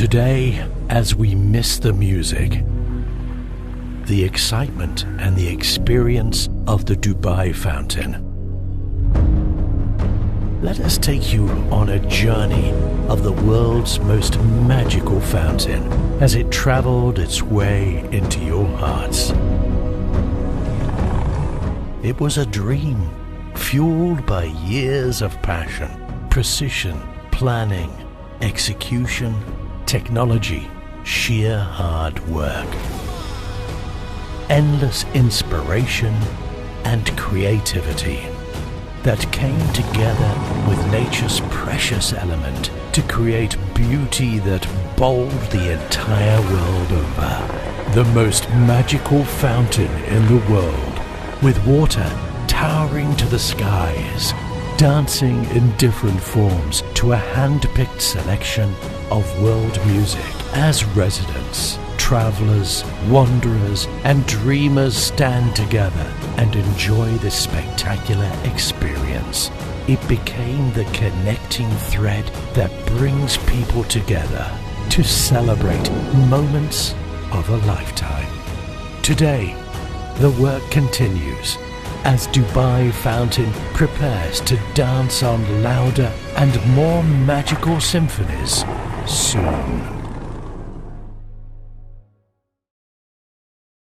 Today, as we miss the music, the excitement and the experience of the Dubai fountain, let us take you on a journey of the world's most magical fountain as it traveled its way into your hearts. It was a dream fueled by years of passion, precision, planning, execution, technology, sheer hard work, endless inspiration and creativity that came together with nature's precious element to create beauty that bowled the entire world over. The most magical fountain in the world, with water towering to the skies, dancing in different forms to a hand-picked selection of world music. As residents, travelers, wanderers and dreamers stand together and enjoy this spectacular experience, it became the connecting thread that brings people together to celebrate moments of a lifetime. Today, the work continues as Dubai Fountain prepares to dance on louder and more magical symphonies soon.